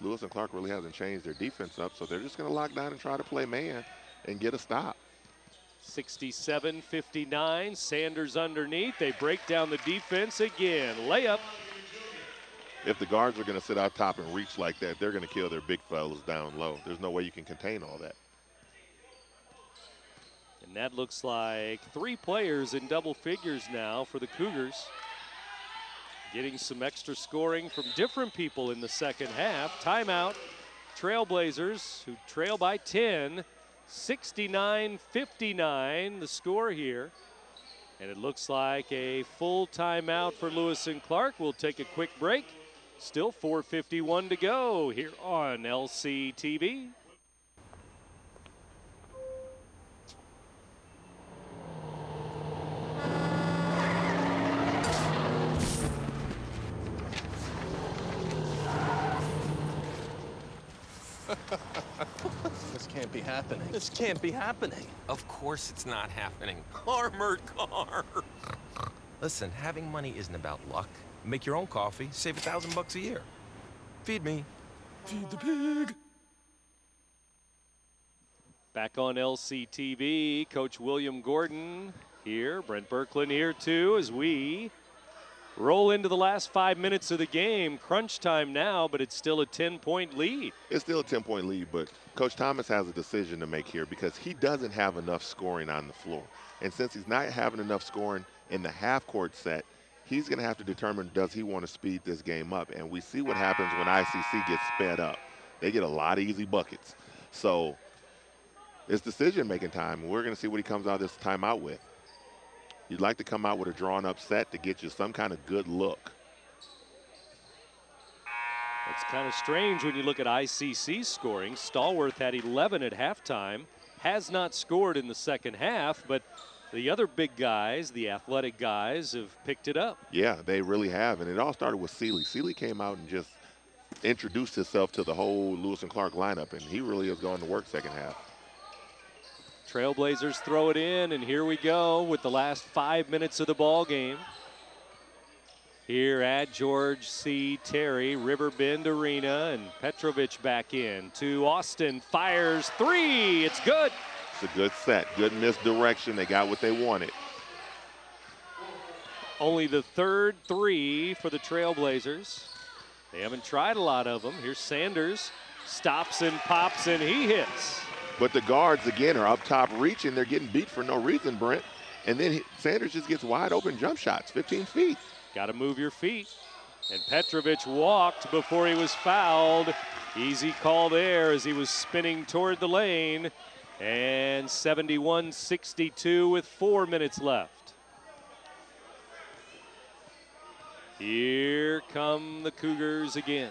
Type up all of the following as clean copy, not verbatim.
Lewis and Clark really hasn't changed their defense up, so they're just going to lock down and try to play man and get a stop. 67-59, Sanders underneath. They break down the defense again. Layup. If the guards are going to sit out top and reach like that, they're going to kill their big fellas down low. There's no way you can contain all that. And that looks like 3 players in double figures now for the Cougars. Getting some extra scoring from different people in the second half. Timeout, Trailblazers, who trail by 10, 69-59, the score here. And it looks like a full timeout for Lewis and Clark. We'll take a quick break. Still 4:51 to go here on LCTV. This can't be happening. This can't be happening. Of course it's not happening. Armored car. Listen, having money isn't about luck. Make your own coffee, save $1,000 a year. Feed me. Feed the pig. Back on LCTV, Coach William Gordon here. Brent Berklin here too as we roll into the last 5 minutes of the game. Crunch time now, but it's still a 10-point lead. It's still a 10-point lead, but Coach Thomas has a decision to make here because he doesn't have enough scoring on the floor. And since he's not having enough scoring in the half-court set, he's going to have to determine, does he want to speed this game up? And we see what happens when ICC gets sped up. They get a lot of easy buckets. So it's decision-making time. We're going to see what he comes out of this timeout with. You'd like to come out with a drawn-up set to get you some kind of good look. It's kind of strange when you look at ICC scoring. Stallworth had 11 at halftime, has not scored in the second half, but the other big guys, the athletic guys, have picked it up. Yeah, they really have, and it all started with Sealy. Sealy came out and just introduced himself to the whole Lewis and Clark lineup, and he really is going to work second half. Trailblazers throw it in, and here we go with the last 5 minutes of the ball game. Here at George C. Terry Riverbend Arena, and Petrovic back in to Austin, fires 3, it's good. It's a good set, good misdirection. They got what they wanted. Only the third 3 for the Trailblazers. They haven't tried a lot of them. Here's Sanders, stops and pops, and he hits. But the guards, again, are up top reaching. They're getting beat for no reason, Brent. And then Sanders just gets wide open jump shots, 15 feet. Got to move your feet. And Petrovic walked before he was fouled. Easy call there as he was spinning toward the lane. And 71-62 with 4 minutes left. Here come the Cougars again.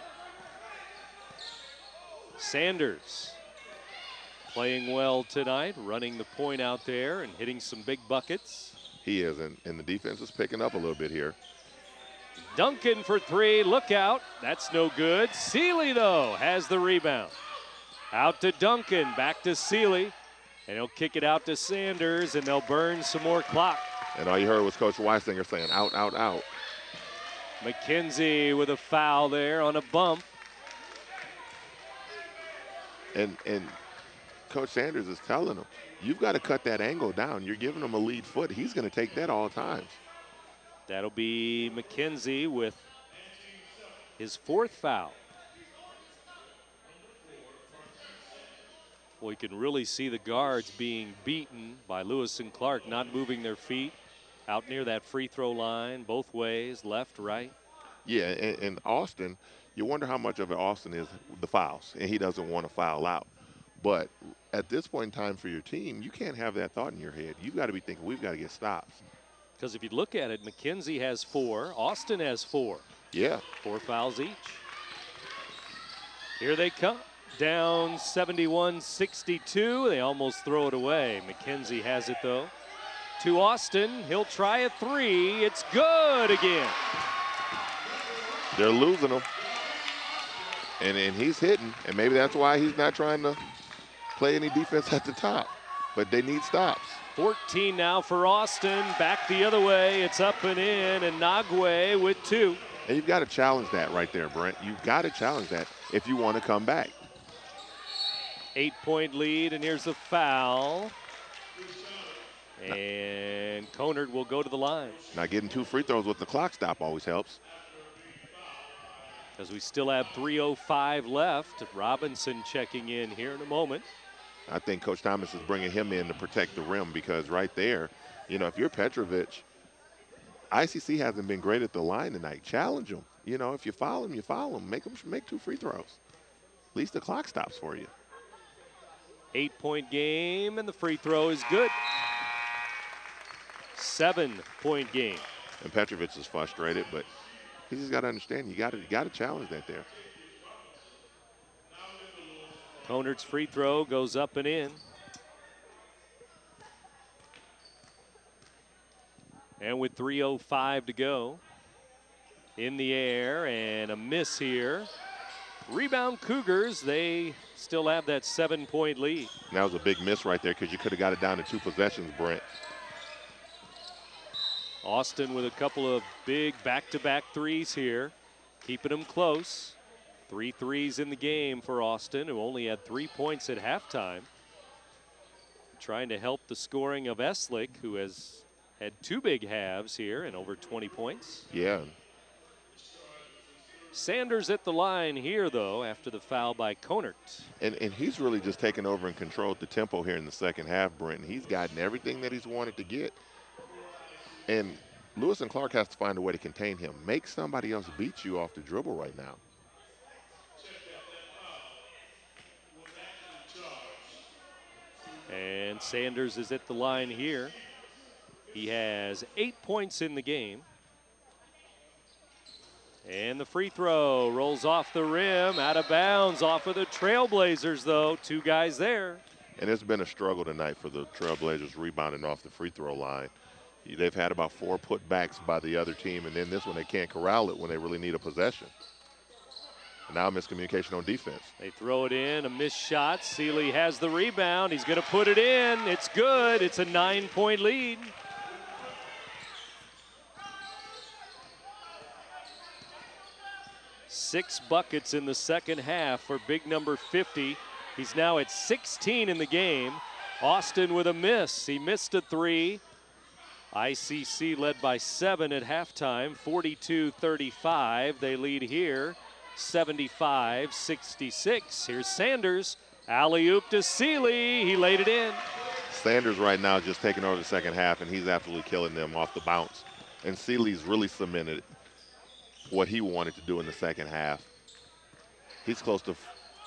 Sanders playing well tonight, running the point out there and hitting some big buckets. He is, and the defense is picking up a little bit here. Duncan for 3, look out, that's no good. Sealy, though, has the rebound. Out to Duncan, back to Sealy, and he'll kick it out to Sanders, and they'll burn some more clock. And all you heard was Coach Weisinger saying, out, out, out. McKenzie with a foul there on a bump. And Coach Sanders is telling him, you've got to cut that angle down. You're giving him a lead foot. He's going to take that all times. That'll be McKenzie with his 4th foul. Well, you can really see the guards being beaten by Lewis and Clark, not moving their feet out near that free throw line, both ways, left, right. Yeah, and Austin, you wonder how much of it Austin is the fouls, and he doesn't want to foul out. But at this point in time for your team, you can't have that thought in your head. You've got to be thinking, we've got to get stops. Because if you look at it, McKenzie has 4, Austin has 4. Yeah. 4 fouls each. Here they come. Down 71-62. They almost throw it away. McKenzie has it, though. To Austin. He'll try a 3. It's good again. They're losing him. And he's hitting. And maybe that's why he's not trying to play any defense at the top. But they need stops. 14 now for Austin. Back the other way. It's up and in. And Nagwe with 2. And you've got to challenge that right there, Brent. You've got to challenge that if you want to come back. 8-point lead, and here's a foul. And Conard will go to the line. Now getting 2 free throws with the clock stop always helps. As we still have 3:05 left. Robinson checking in here in a moment. I think Coach Thomas is bringing him in to protect the rim, because right there, you know, if you're Petrovic, ICC hasn't been great at the line tonight. Challenge them. You know, if you foul him, you foul him. Make 2 free throws. At least the clock stops for you. 8-point game, and the free throw is good. 7-point game. And Petrovic is frustrated, but he just got to understand, you got to challenge that there. Conard's free throw goes up and in. And with 3:05 to go, in the air, and a miss here. Rebound Cougars, they still have that 7-point lead. And that was a big miss right there, because you could have got it down to 2 possessions, Brent. Austin with a couple of big back-to-back threes here, keeping them close. 3 threes in the game for Austin, who only had 3 points at halftime. Trying to help the scoring of Eslik, who has had 2 big halves here and over 20 points. Yeah. Sanders at the line here, though, after the foul by Conard. And he's really just taken over and controlled the tempo here in the second half, Brent. He's gotten everything that he's wanted to get. And Lewis and Clark has to find a way to contain him. Make somebody else beat you off the dribble right now. And Sanders is at the line here. He has 8 points in the game. And the free throw rolls off the rim, out of bounds, off of the Trailblazers, though. 2 guys there. And it's been a struggle tonight for the Trailblazers rebounding off the free throw line. They've had about 4 putbacks by the other team, and then this one they can't corral it when they really need a possession. And now miscommunication on defense. They throw it in, a missed shot. Seeley has the rebound. He's going to put it in. It's good. It's a 9-point lead. Six buckets in the second half for big number 50. He's now at 16 in the game. Austin with a miss. He missed a 3. ICC led by 7 at halftime, 42-35. They lead here, 75-66. Here's Sanders, alley-oop to Seeley. He laid it in. Sanders right now just taking over the second half, and he's absolutely killing them off the bounce. And Seeley's really cemented what he wanted to do in the second half. He's close to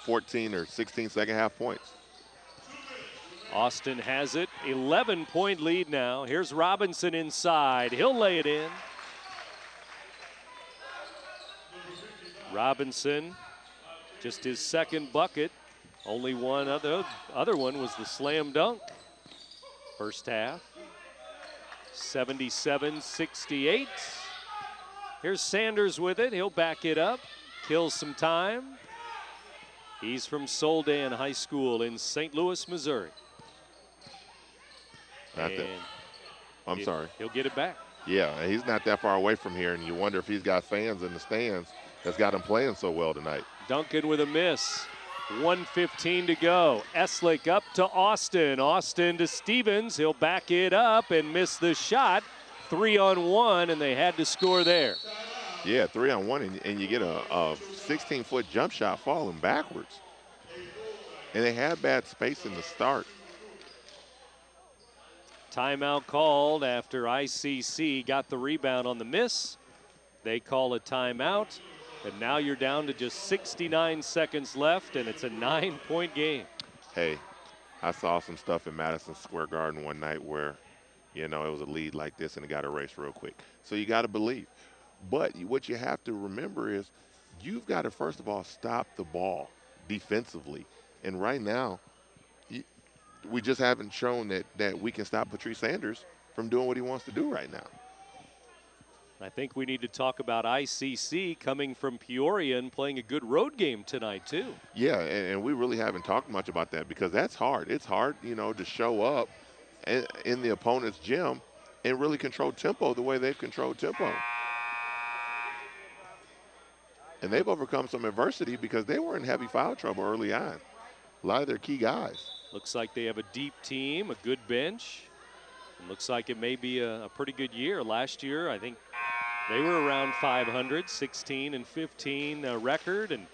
14 or 16 second half points. Austin has it, 11-point lead now. Here's Robinson inside. He'll lay it in. Robinson, just his second bucket. Only one other one was the slam dunk. First half, 77-68. Here's Sanders with it. He'll back it up, kills some time. He's from Soldan High School in St. Louis, Missouri. I'm sorry. He'll get it back. Yeah, he's not that far away from here, and you wonder if he's got fans in the stands that's got him playing so well tonight. Duncan with a miss. 1:15 to go. Eslik up to Austin. Austin to Stevens. He'll back it up and miss the shot. 3-on-1, and they had to score there. Yeah, 3-on-1, and you get a 16-foot jump shot falling backwards. And they had bad space in the start. Timeout called after ICC got the rebound on the miss. They call a timeout, and now you're down to just 69 seconds left, and it's a 9-point game. Hey, I saw some stuff in Madison Square Garden one night where, you know, it was a lead like this and it got erased real quick. So you got to believe. But what you have to remember is you've got to, first of all, stop the ball defensively. And right now, we just haven't shown that we can stop Patrice Sanders from doing what he wants to do right now. I think we need to talk about ICC coming from Peoria and playing a good road game tonight, too. Yeah, and we really haven't talked much about that because that's hard. It's hard, you know, to show up in the opponent's gym and really control tempo the way they've controlled tempo. And they've overcome some adversity because they were in heavy foul trouble early on. A lot of their key guys. Looks like they have a deep team, a good bench. And looks like it may be a pretty good year. Last year, I think they were around 500, 16-15 record. And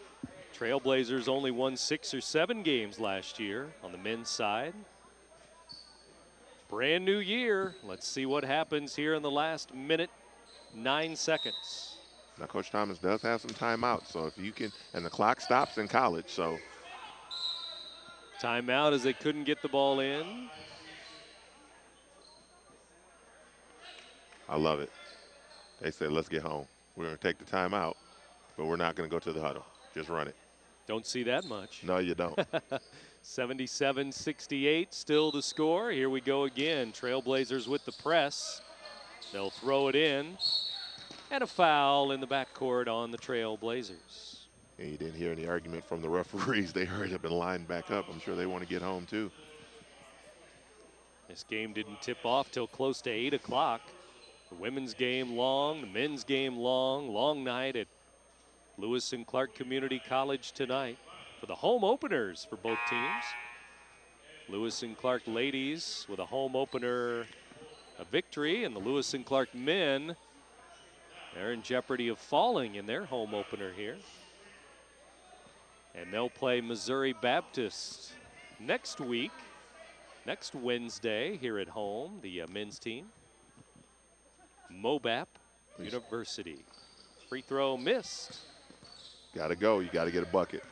Trailblazers only won 6 or 7 games last year on the men's side. Brand new year. Let's see what happens here in the last minute, 9 seconds. Now, Coach Thomas does have some timeouts, so if you can, and the clock stops in college, so. Timeout as they couldn't get the ball in. I love it. They said, let's get home. We're going to take the timeout, but we're not going to go to the huddle. Just run it. Don't see that much. No, you don't. 77-68 still the score. Here we go again. Trailblazers with the press. They'll throw it in. And a foul in the backcourt on the Trailblazers. And you didn't hear any argument from the referees. They hurried up and lined back up. I'm sure they want to get home, too. This game didn't tip off till close to 8 o'clock. The women's game long, the men's game long. Long night at Lewis and Clark Community College tonight for the home openers for both teams. Lewis and Clark ladies with a home opener, a victory, and the Lewis and Clark men, they're in jeopardy of falling in their home opener here. And they'll play Missouri Baptist next week, next Wednesday here at home, the men's team. Mobap University. Free throw missed. Got to go. You got to get a bucket.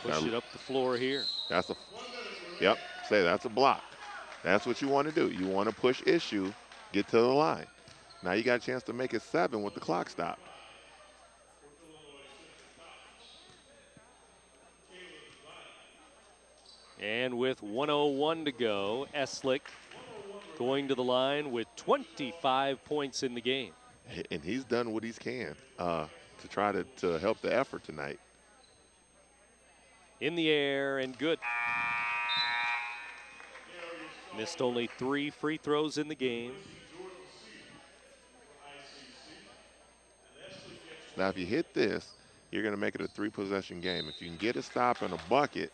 Push it up the floor here. That's a, yep, say that's a block. That's what you want to do. You want to push issue, get to the line. Now you got a chance to make it 7 with the clock stopped. And with 1:01 to go, Eslik going to the line with 25 points in the game. And he's done what he can to try to help the effort tonight. In the air and good. Missed only 3 free throws in the game. Now, if you hit this, you're going to make it a 3-possession game. If you can get a stop and a bucket,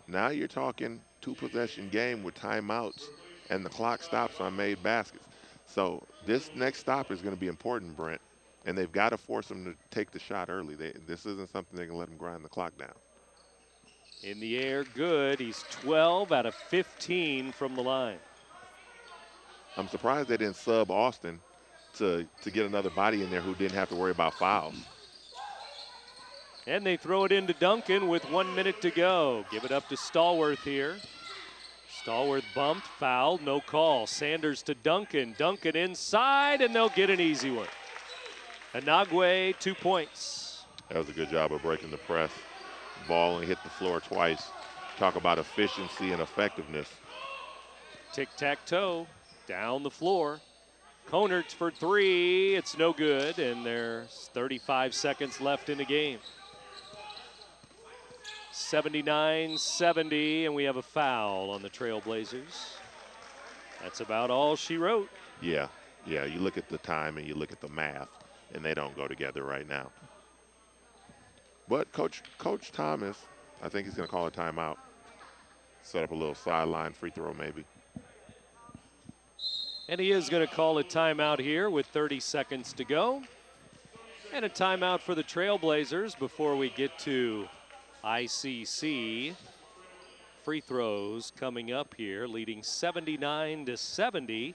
now you're talking 2-possession game with timeouts and the clock stops on made baskets. So this next stop is going to be important, Brent, and they've got to force them to take the shot early. This isn't something they can let them grind the clock down. In the air, good. He's 12 out of 15 from the line. I'm surprised they didn't sub Austin to get another body in there who didn't have to worry about fouls. And they throw it into Duncan with 1 minute to go. Give it up to Stallworth here. Stallworth bumped, fouled, no call. Sanders to Duncan. Duncan inside, and they'll get an easy one. Anagwe, 2 points. That was a good job of breaking the press. Ball and hit the floor twice. Talk about efficiency and effectiveness. Tic-tac-toe, down the floor. Konertz for 3, it's no good, and there's 35 seconds left in the game. 79-70, and we have a foul on the Trailblazers. That's about all she wrote. Yeah, you look at the time and you look at the math, and they don't go together right now. But Coach Thomas, I think he's going to call a timeout. Set up a little sideline free throw maybe. And he is going to call a timeout here with 30 seconds to go. And a timeout for the Trailblazers before we get to ICC. Free throws coming up here, leading 79-70.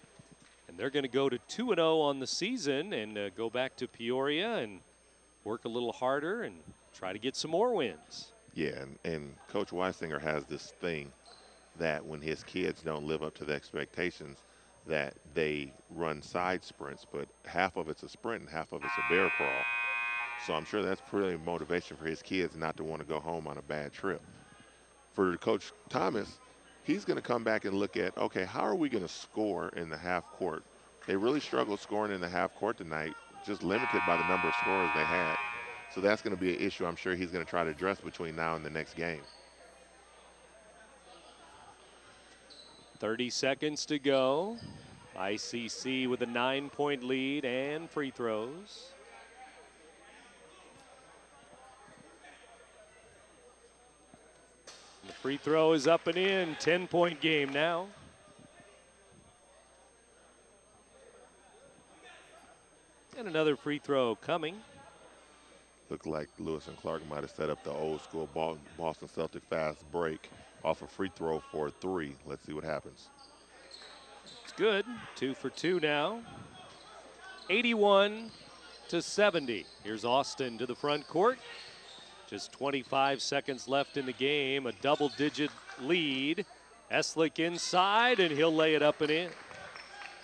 And they're going to go to 2-0 on the season and go back to Peoria and work a little harder and try to get some more wins. Yeah, and Coach Weisinger has this thing that when his kids don't live up to the expectations, that they run side sprints, but half of it's a sprint and half of it's a bear crawl. So I'm sure that's pretty motivation for his kids not to want to go home on a bad trip. For Coach Thomas, he's going to come back and look at, okay, how are we going to score in the half court? They really struggled scoring in the half court tonight, just limited by the number of scorers they had. So that's going to be an issue I'm sure he's going to try to address between now and the next game. 30 seconds to go. ICC with a 9-point lead and free throws. Free throw is up and in. 10-point game now. And another free throw coming. Looked like Lewis and Clark might have set up the old school Boston Celtic fast break off a free throw for a 3. Let's see what happens. It's good. 2 for 2 now. 81-70. Here's Austin to the front court. Just 25 seconds left in the game. A double-digit lead. Eslik inside, and he'll lay it up and in.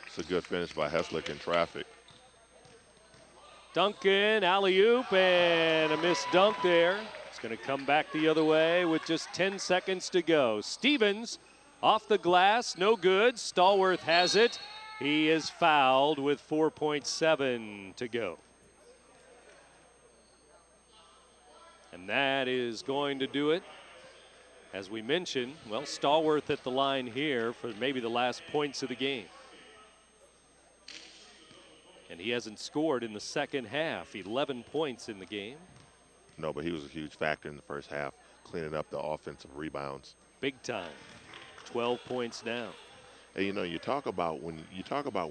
It's a good finish by Eslik in traffic. Duncan, alley-oop, and a missed dunk there. It's going to come back the other way with just 10 seconds to go. Stevens off the glass, no good. Stallworth has it. He is fouled with 4.7 to go. And that is going to do it. As we mentioned, well, Stallworth at the line here for maybe the last points of the game. And he hasn't scored in the second half. 11 points in the game. No, but he was a huge factor in the first half, cleaning up the offensive rebounds. Big time. 12 points now. And you know, when you talk about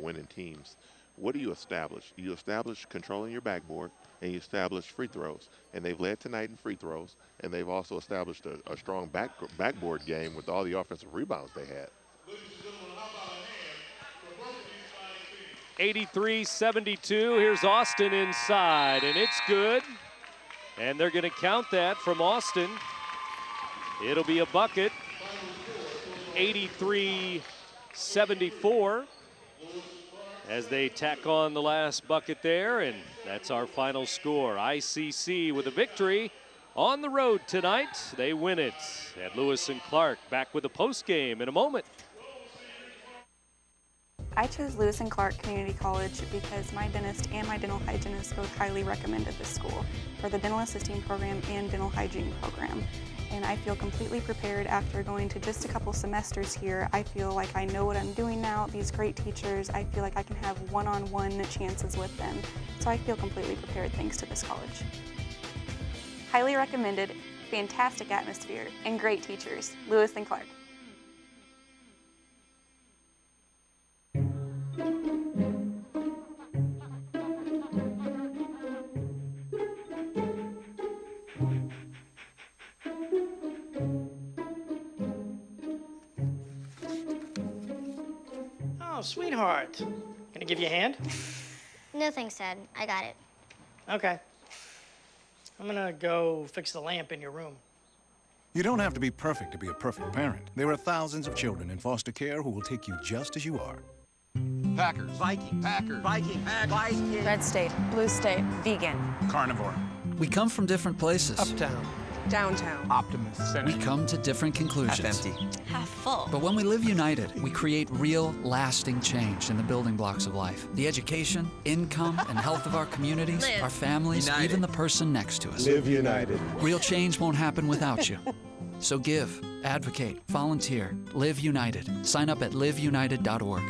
winning teams, what do you establish? You establish controlling your backboard, and you establish free throws. And they've led tonight in free throws, and they've also established a strong backboard game with all the offensive rebounds they had. 83-72. Here's Austin inside, and it's good. And they're going to count that from Austin. It'll be a bucket. 83-74 as they tack on the last bucket there, and that's our final score. ICC with a victory on the road tonight. They win it at Lewis and Clark. Back with a post game in a moment. I chose Lewis and Clark Community College because my dentist and my dental hygienist both highly recommended this school for the dental assisting program and dental hygiene program. And I feel completely prepared after going to just a couple semesters here. I feel like I know what I'm doing now. These great teachers, I feel like I can have one-on-one chances with them. So I feel completely prepared thanks to this college. Highly recommended, fantastic atmosphere, and great teachers. Lewis and Clark. Oh, sweetheart. Gonna give you a hand? No thanks, Dad. I got it. Okay. I'm gonna go fix the lamp in your room. You don't have to be perfect to be a perfect parent. There are thousands of children in foster care who will take you just as you are. Packers. Viking. Packers. Viking. Viking. Red state, blue state, vegan. Carnivore. We come from different places. Uptown. Downtown. Optimist. We come to different conclusions. Half empty. Half full. But when we live united, we create real, lasting change in the building blocks of life. The education, income, and health of our communities, Live. our families, United. even the person next to us. Live united. Real change won't happen without you. So give, advocate, volunteer, live united. Sign up at liveunited.org.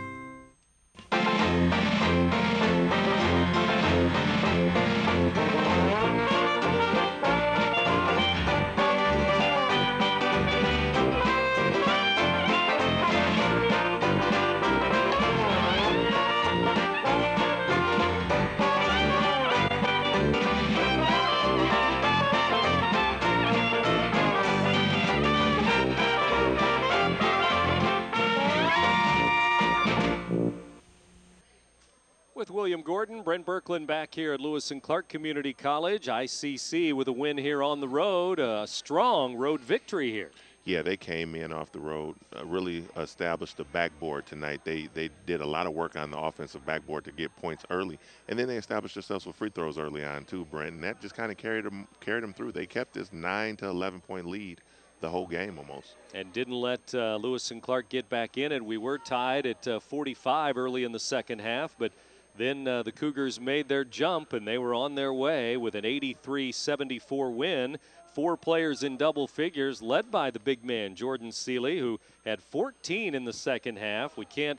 With William Gordon, Brent Birkeland back here at Lewis and Clark Community College. ICC with a win here on the road, a strong road victory here. Yeah, they came in off the road, really established the backboard tonight. They did a lot of work on the offensive backboard to get points early, and then they established themselves with free throws early on too, Brent, and that just kind of carried them through. They kept this 9 to 11 point lead the whole game almost. And didn't let Lewis and Clark get back in it. We were tied at 45 early in the second half, but then the Cougars made their jump, and they were on their way with an 83-74 win. 4 players in double figures, led by the big man, Jordan Seeley, who had 14 in the second half. We can't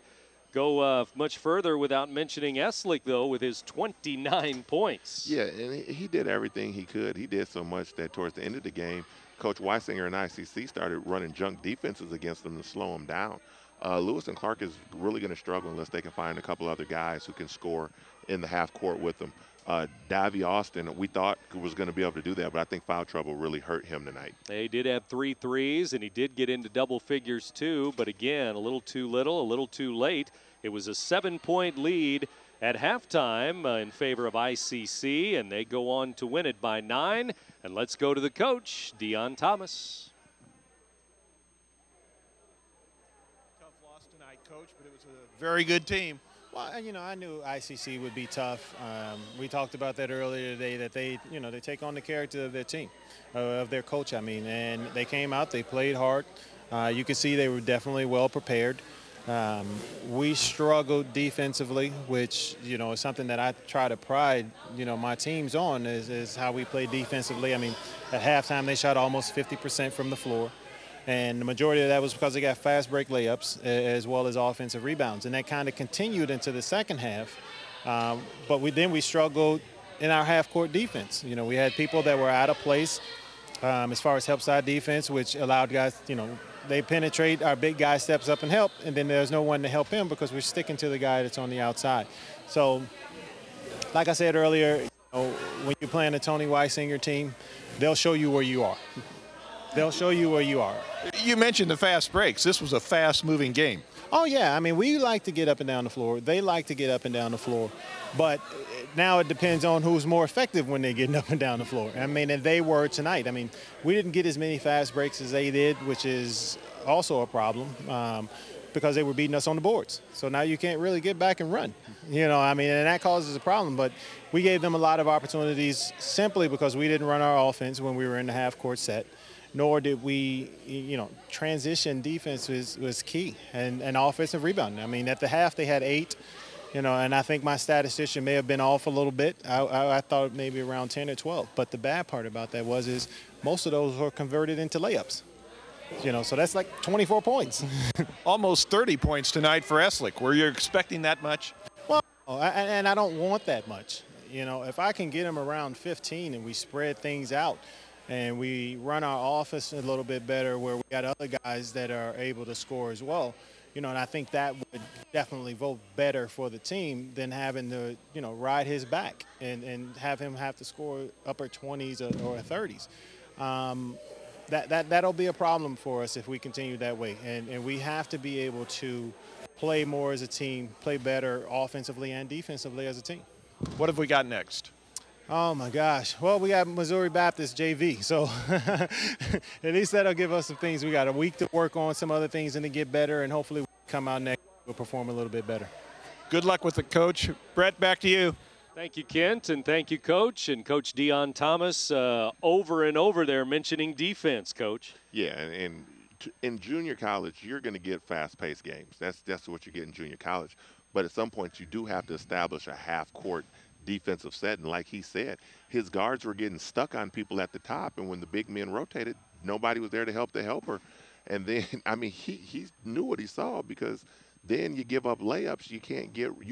go much further without mentioning Eslik, though, with his 29 points. Yeah, and he did everything he could. He did so much that towards the end of the game, Coach Weisinger and ICC started running junk defenses against them to slow him down. Lewis and Clark is really going to struggle unless they can find a couple other guys who can score in the half court with them. Davy Austin, we thought was going to be able to do that, but I think foul trouble really hurt him tonight. He did have 3 threes, and he did get into double figures too, but again, a little too little, a little too late. It was a 7-point lead at halftime in favor of ICC, and they go on to win it by 9. And let's go to the coach, Dion Thomas. Tough loss tonight, Coach, but it was a very good team. Well, you know, I knew ICC would be tough. We talked about that earlier today, that they take on the character of their team, of their coach, I mean, and they came out, they played hard. You could see they were definitely well prepared. We struggled defensively, which, you know, is something that I try to pride, you know, my teams on is how we play defensively. I mean, at halftime, they shot almost 50% from the floor. And the majority of that was because they got fast break layups as well as offensive rebounds. And that kind of continued into the second half. But we struggled in our half-court defense. You know, we had people that were out of place as far as help side defense, which allowed guys, you know, they penetrate, our big guy steps up and help, and then there's no one to help him because we're sticking to the guy that's on the outside. So, like I said earlier, you know, when you're playing a Tony Weisinger team, they'll show you where you are. They'll show you where you are. You mentioned the fast breaks. This was a fast-moving game. Oh, yeah. I mean, we like to get up and down the floor. They like to get up and down the floor. But now it depends on who's more effective when they're getting up and down the floor. I mean, and they were tonight. I mean, we didn't get as many fast breaks as they did, which is also a problem because they were beating us on the boards. So now you can't really get back and run. You know, I mean, and that causes a problem. But we gave them a lot of opportunities simply because we didn't run our offense when we were in the half-court set. Nor did we, you know, transition defense was key, and offensive rebounding. I mean, at the half they had 8, you know, and I think my statistician may have been off a little bit. I thought maybe around 10 or 12. But the bad part about that is most of those were converted into layups. You know, so that's like 24 points. Almost 30 points tonight for Eslik. Were you expecting that much? Well, and I don't want that much. You know, if I can get him around 15 and we spread things out, and we run our offense a little bit better where we got other guys that are able to score as well, you know, and I think that would definitely vote better for the team than having to, you know, ride his back and have him have to score upper 20s or 30s. That'll be a problem for us if we continue that way. And we have to be able to play more as a team, play better offensively and defensively as a team. What have we got next? Oh, my gosh. Well, we got Missouri Baptist JV, so at least that'll give us some things. We got a week to work on some other things and to get better, and hopefully we'll come out next we'll perform a little bit better. Good luck with it, Coach. Brett, back to you. Thank you, Kent, and thank you, Coach. And Coach Dion Thomas over and over there mentioning defense, Coach. Yeah, and in junior college, you're going to get fast-paced games. That's what you get in junior college. But at some point, you do have to establish a half-court defensive set, and like he said, his guards were getting stuck on people at the top, and when the big men rotated, nobody was there to help the helper. And then, I mean, he knew what he saw, because then you give up layups, you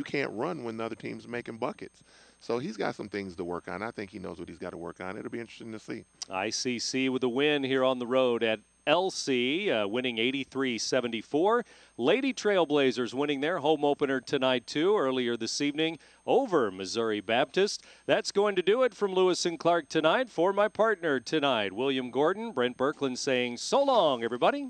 can't run when the other team's making buckets. So he's got some things to work on. I think he knows what he's got to work on. It'll be interesting to see. ICC with a win here on the road at LC, winning 83-74. Lady Trailblazers winning their home opener tonight, too, earlier this evening over Missouri Baptist. That's going to do it from Lewis and Clark tonight. For my partner tonight, William Gordon, Brent Berkland saying so long, everybody.